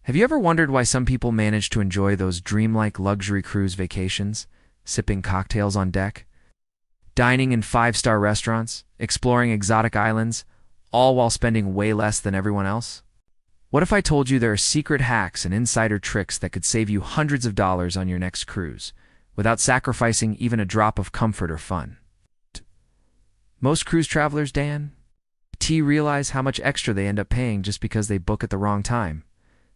Have you ever wondered why some people manage to enjoy those dreamlike luxury cruise vacations, sipping cocktails on deck, dining in five-star restaurants, exploring exotic islands, all while spending way less than everyone else? What if I told you there are secret hacks and insider tricks that could save you hundreds of dollars on your next cruise, without sacrificing even a drop of comfort or fun? Most cruise travelers, Dan, realize how much extra they end up paying just because they book at the wrong time,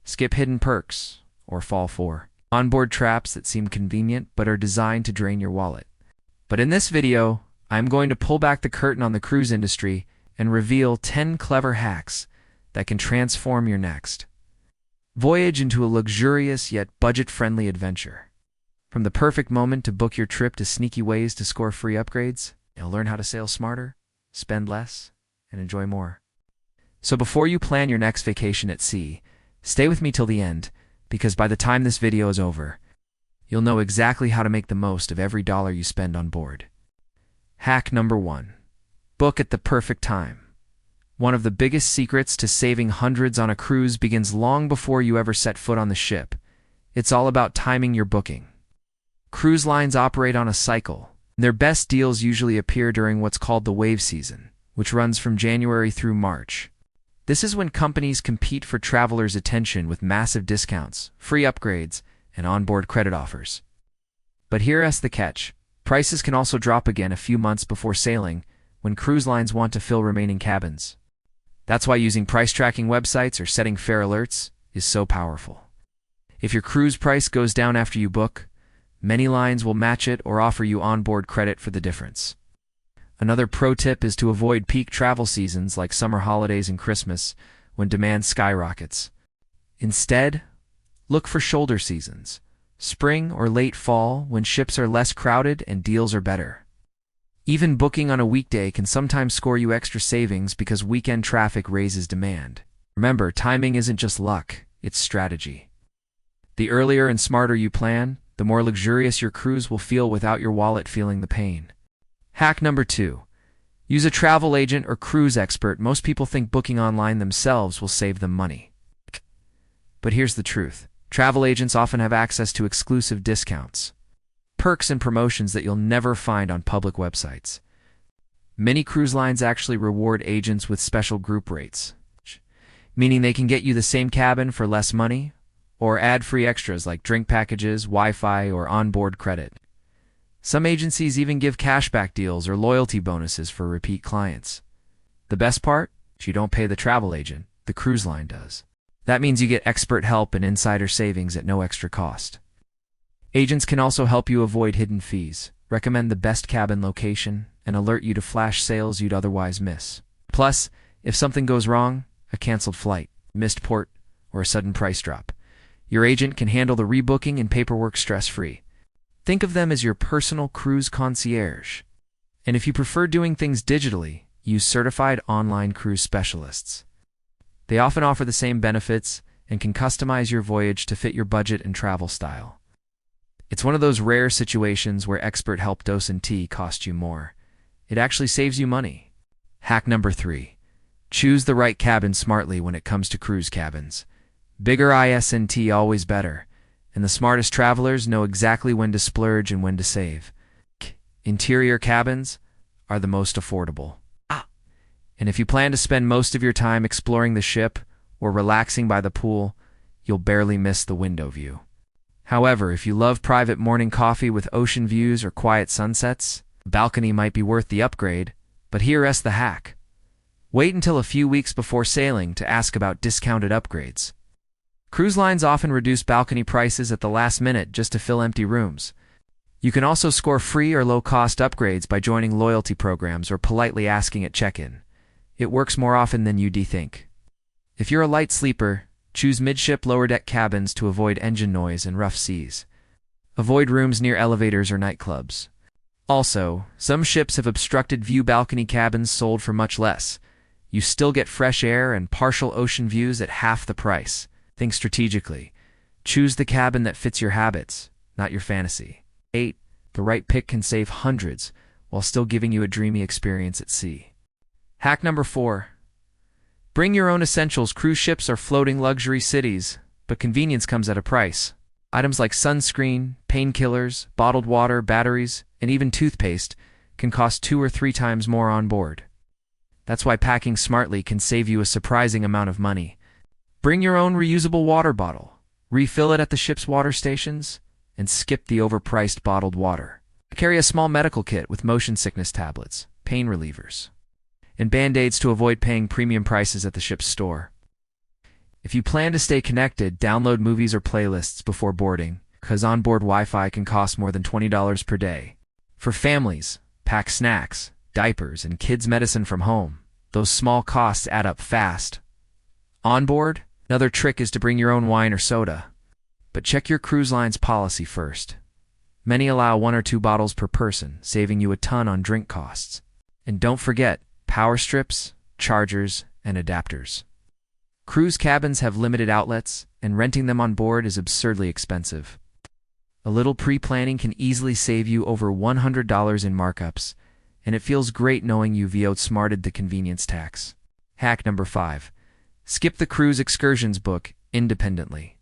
skip hidden perks, or fall for onboard traps that seem convenient but are designed to drain your wallet. But in this video, I'm going to pull back the curtain on the cruise industry and reveal 10 clever hacks that can transform your next voyage into a luxurious yet budget-friendly adventure. From the perfect moment to book your trip to sneaky ways to score free upgrades, you'll learn how to sail smarter, spend less, and enjoy more. So before you plan your next vacation at sea, stay with me till the end, because by the time this video is over, you'll know exactly how to make the most of every dollar you spend on board. Hack number 1. Book at the perfect time. One of the biggest secrets to saving hundreds on a cruise begins long before you ever set foot on the ship. It's all about timing your booking. Cruise lines operate on a cycle. Their best deals usually appear during what's called the wave season, which runs from January through March. This is when companies compete for travelers' attention with massive discounts, free upgrades, and onboard credit offers. But here's the catch. Prices can also drop again a few months before sailing when cruise lines want to fill remaining cabins. That's why using price tracking websites or setting fare alerts is so powerful. If your cruise price goes down after you book, many lines will match it or offer you onboard credit for the difference. Another pro tip is to avoid peak travel seasons like summer holidays and Christmas when demand skyrockets. Instead, look for shoulder seasons, spring or late fall when ships are less crowded and deals are better. Even booking on a weekday can sometimes score you extra savings because weekend traffic raises demand. Remember, timing isn't just luck, it's strategy. The earlier and smarter you plan, the more luxurious your cruise will feel without your wallet feeling the pain. Hack number 2. Use a travel agent or cruise expert. Most people think booking online themselves will save them money. But here's the truth. Travel agents often have access to exclusive discounts, perks, and promotions that you'll never find on public websites. Many cruise lines actually reward agents with special group rates, meaning they can get you the same cabin for less money, or add free extras like drink packages, Wi-Fi, or onboard credit. Some agencies even give cashback deals or loyalty bonuses for repeat clients. The best part? You don't pay the travel agent, the cruise line does. That means you get expert help and insider savings at no extra cost. Agents can also help you avoid hidden fees, recommend the best cabin location, and alert you to flash sales you'd otherwise miss. Plus, if something goes wrong, a canceled flight, missed port, or a sudden price drop, your agent can handle the rebooking and paperwork stress-free. Think of them as your personal cruise concierge. And if you prefer doing things digitally, use certified online cruise specialists. They often offer the same benefits and can customize your voyage to fit your budget and travel style. It's one of those rare situations where expert help doesn't cost you more. It actually saves you money. Hack number 3. Choose the right cabin smartly when it comes to cruise cabins. Bigger isn't always better, and the smartest travelers know exactly when to splurge and when to save. Interior cabins are the most affordable. And if you plan to spend most of your time exploring the ship or relaxing by the pool, you'll barely miss the window view. However, if you love private morning coffee with ocean views or quiet sunsets, a balcony might be worth the upgrade. But here's the hack. Wait until a few weeks before sailing to ask about discounted upgrades. Cruise lines often reduce balcony prices at the last minute just to fill empty rooms. You can also score free or low-cost upgrades by joining loyalty programs or politely asking at check-in. It works more often than you'd think. If you're a light sleeper, choose midship lower deck cabins to avoid engine noise and rough seas. Avoid rooms near elevators or nightclubs. Also, some ships have obstructed view balcony cabins sold for much less. You still get fresh air and partial ocean views at half the price. Think strategically. Choose the cabin that fits your habits, not your fantasy. 8. The right pick can save hundreds while still giving you a dreamy experience at sea. Hack number 4. Bring your own essentials. Cruise ships are floating luxury cities. But convenience comes at a price. Items like sunscreen, painkillers, bottled water, batteries, and even toothpaste can cost 2 or 3 times more on board. That's why packing smartly can save you a surprising amount of money. Bring your own reusable water bottle, refill it at the ship's water stations, and skip the overpriced bottled water. Carry a small medical kit with motion sickness tablets, pain relievers, and band-aids to avoid paying premium prices at the ship's store. If you plan to stay connected, download movies or playlists before boarding, because onboard Wi-Fi can cost more than $20 per day. For families, pack snacks, diapers, and kids' medicine from home. Those small costs add up fast. Onboard, another trick is to bring your own wine or soda. But check your cruise line's policy first. Many allow 1 or 2 bottles per person, saving you a ton on drink costs. And don't forget power strips, chargers, and adapters. Cruise cabins have limited outlets, and renting them on board is absurdly expensive. A little pre-planning can easily save you over $100 in markups, and it feels great knowing you've outsmarted the convenience tax. Hack number 5. Skip the cruise excursions book independently.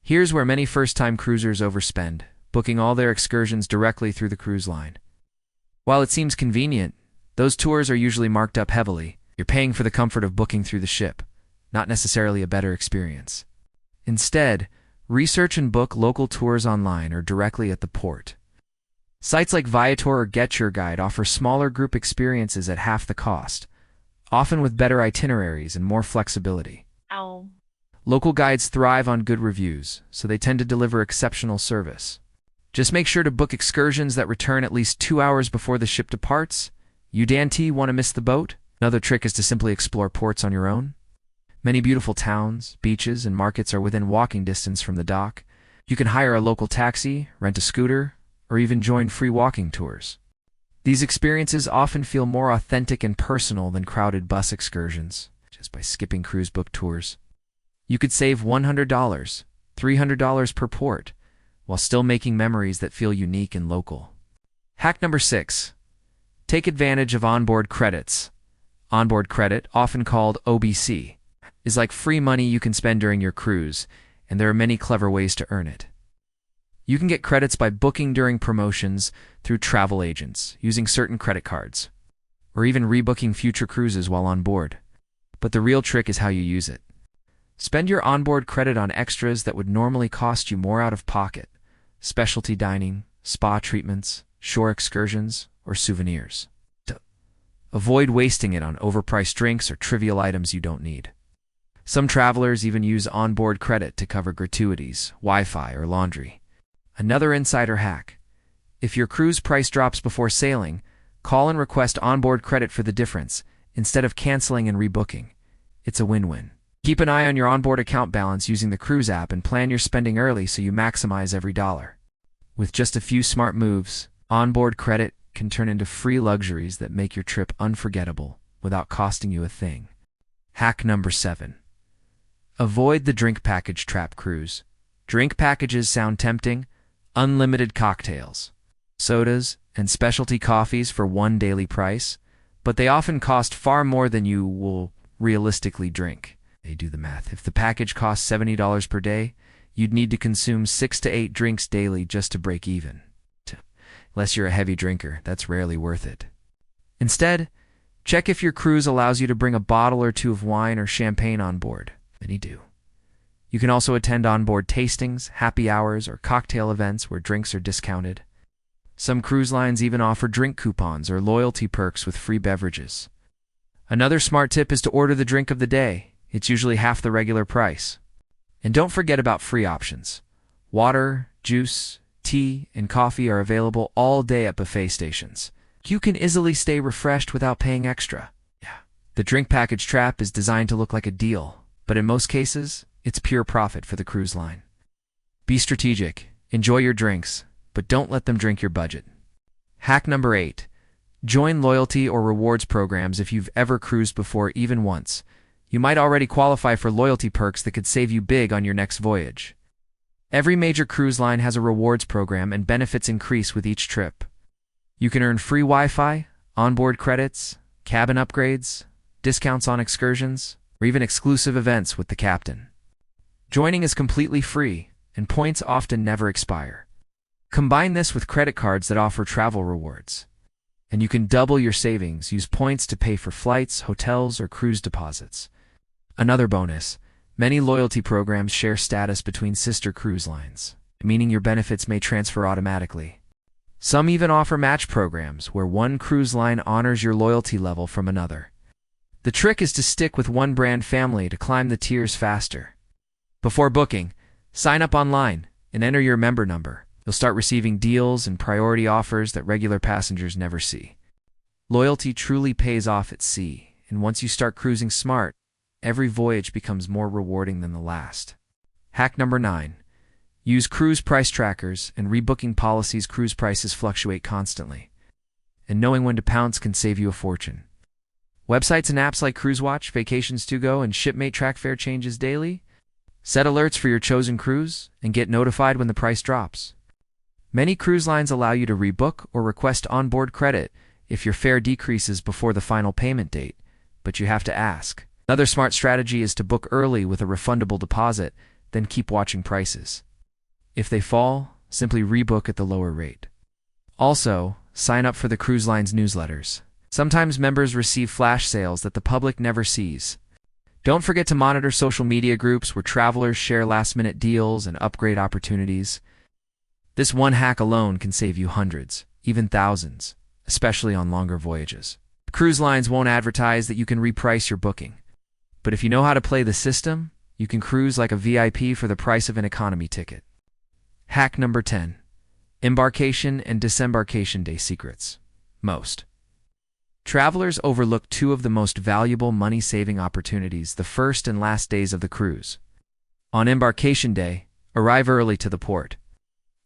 Here's where many first-time cruisers overspend, booking all their excursions directly through the cruise line. While it seems convenient, those tours are usually marked up heavily. You're paying for the comfort of booking through the ship, not necessarily a better experience. Instead, research and book local tours online or directly at the port. Sites like Viator or Get Your Guide offer smaller group experiences at half the cost, often with better itineraries and more flexibility. Ow. Local guides thrive on good reviews, so they tend to deliver exceptional service. Just make sure to book excursions that return at least 2 hours before the ship departs. You Dante want to miss the boat? Another trick is to simply explore ports on your own. Many beautiful towns, beaches, and markets are within walking distance from the dock. You can hire a local taxi, rent a scooter, or even join free walking tours. These experiences often feel more authentic and personal than crowded bus excursions, just by skipping cruise book tours. You could save $100, $300 per port, while still making memories that feel unique and local. Hack number 6. Take advantage of onboard credits. Onboard credit, often called OBC, is like free money you can spend during your cruise, and there are many clever ways to earn it. You can get credits by booking during promotions through travel agents, using certain credit cards, or even rebooking future cruises while on board. But the real trick is how you use it. Spend your onboard credit on extras that would normally cost you more out of pocket: specialty dining, spa treatments, shore excursions, or souvenirs. Avoid wasting it on overpriced drinks or trivial items you don't need. Some travelers even use onboard credit to cover gratuities, Wi-Fi, or laundry. Another insider hack: if your cruise price drops before sailing, call and request onboard credit for the difference, instead of canceling and rebooking. It's a win-win. Keep an eye on your onboard account balance using the cruise app and plan your spending early so you maximize every dollar. With just a few smart moves, onboard credit can turn into free luxuries that make your trip unforgettable without costing you a thing. Hack number 7. Avoid the drink package trap cruise. Drink packages sound tempting: unlimited cocktails, sodas, and specialty coffees for one daily price, but they often cost far more than you will realistically drink. They do the math. If the package costs $70 per day, you'd need to consume 6 to 8 drinks daily just to break even. Unless you're a heavy drinker, that's rarely worth it. Instead, check if your cruise allows you to bring a bottle or 2 of wine or champagne on board. Many do. You can also attend onboard tastings, happy hours, or cocktail events where drinks are discounted. Some cruise lines even offer drink coupons or loyalty perks with free beverages. Another smart tip is to order the drink of the day. It's usually half the regular price. And don't forget about free options. Water, juice, tea, and coffee are available all day at buffet stations. You can easily stay refreshed without paying extra. The drink package trap is designed to look like a deal, but in most cases, it's pure profit for the cruise line. Be strategic, enjoy your drinks, but don't let them drink your budget. Hack number 8. Join loyalty or rewards programs if you've ever cruised before, even once. You might already qualify for loyalty perks that could save you big on your next voyage. Every major cruise line has a rewards program, and benefits increase with each trip. You can earn free Wi-Fi, onboard credits, cabin upgrades, discounts on excursions, or even exclusive events with the captain. Joining is completely free, and points often never expire. Combine this with credit cards that offer travel rewards, and you can double your savings. Use points to pay for flights, hotels, or cruise deposits. Another bonus, many loyalty programs share status between sister cruise lines, meaning your benefits may transfer automatically. Some even offer match programs where one cruise line honors your loyalty level from another. The trick is to stick with one brand family to climb the tiers faster. Before booking, sign up online and enter your member number. You'll start receiving deals and priority offers that regular passengers never see. Loyalty truly pays off at sea, and once you start cruising smart, every voyage becomes more rewarding than the last. Hack number 9. Use cruise price trackers and rebooking policies. Cruise prices fluctuate constantly, and knowing when to pounce can save you a fortune. Websites and apps like CruiseWatch, Vacations2Go, and Shipmate track fare changes daily. Set alerts for your chosen cruise and get notified when the price drops. Many cruise lines allow you to rebook or request onboard credit if your fare decreases before the final payment date, but you have to ask. Another smart strategy is to book early with a refundable deposit, then keep watching prices. If they fall, simply rebook at the lower rate. Also, sign up for the cruise line's newsletters. Sometimes members receive flash sales that the public never sees. Don't forget to monitor social media groups where travelers share last-minute deals and upgrade opportunities. This one hack alone can save you hundreds, even thousands, especially on longer voyages. Cruise lines won't advertise that you can reprice your booking, but if you know how to play the system, you can cruise like a VIP for the price of an economy ticket. Hack number 10. Embarkation and disembarkation day secrets. Most travelers overlook two of the most valuable money-saving opportunities the first and last days of the cruise. On embarkation day, arrive early to the port.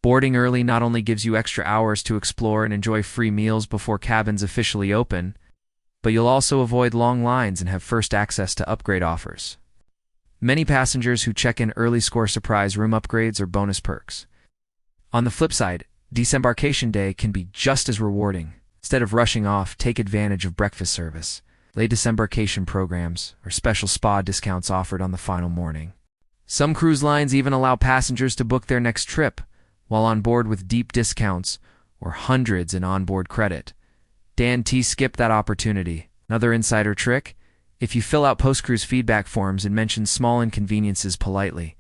Boarding early not only gives you extra hours to explore and enjoy free meals before cabins officially open, but you'll also avoid long lines and have first access to upgrade offers. Many passengers who check in early score surprise room upgrades or bonus perks. On the flip side, disembarkation day can be just as rewarding. Instead of rushing off, take advantage of breakfast service, late disembarkation programs, or special spa discounts offered on the final morning. Some cruise lines even allow passengers to book their next trip while on board with deep discounts or hundreds in onboard credit. Skip that opportunity. Another insider trick: if you fill out post-cruise feedback forms and mention small inconveniences politely,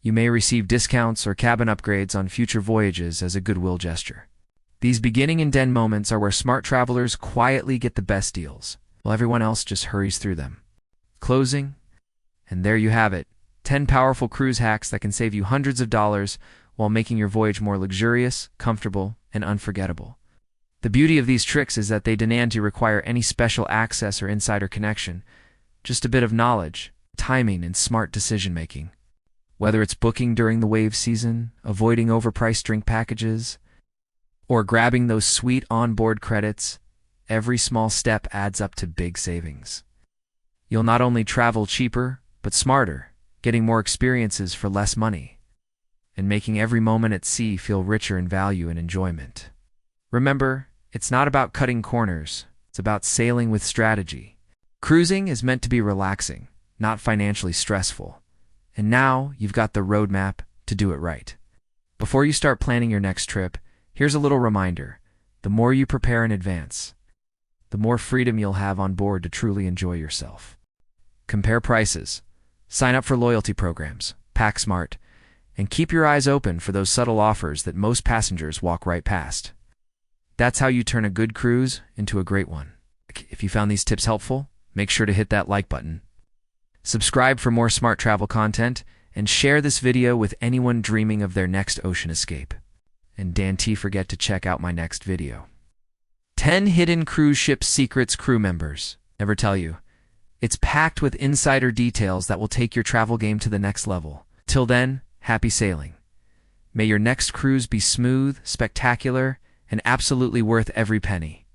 you may receive discounts or cabin upgrades on future voyages as a goodwill gesture. These beginning and end moments are where smart travelers quietly get the best deals, while everyone else just hurries through them. Closing, and there you have it, 10 powerful cruise hacks that can save you hundreds of dollars while making your voyage more luxurious, comfortable, and unforgettable. The beauty of these tricks is that they don't require any special access or insider connection, just a bit of knowledge, timing, and smart decision-making. Whether it's booking during the wave season, avoiding overpriced drink packages, or grabbing those sweet onboard credits, every small step adds up to big savings. You'll not only travel cheaper, but smarter, getting more experiences for less money, and making every moment at sea feel richer in value and enjoyment. Remember, it's not about cutting corners, it's about sailing with strategy. Cruising is meant to be relaxing, not financially stressful. And now you've got the roadmap to do it right. Before you start planning your next trip, here's a little reminder: the more you prepare in advance, the more freedom you'll have on board to truly enjoy yourself. Compare prices, sign up for loyalty programs, pack smart, and keep your eyes open for those subtle offers that most passengers walk right past. That's how you turn a good cruise into a great one. If you found these tips helpful, make sure to hit that like button. Subscribe for more smart travel content, and share this video with anyone dreaming of their next ocean escape. And don't forget to check out my next video. 10 Hidden Cruise Ship Secrets Crew Members Never Tell You. It's packed with insider details that will take your travel game to the next level. Till then, happy sailing. May your next cruise be smooth, spectacular, and absolutely worth every penny.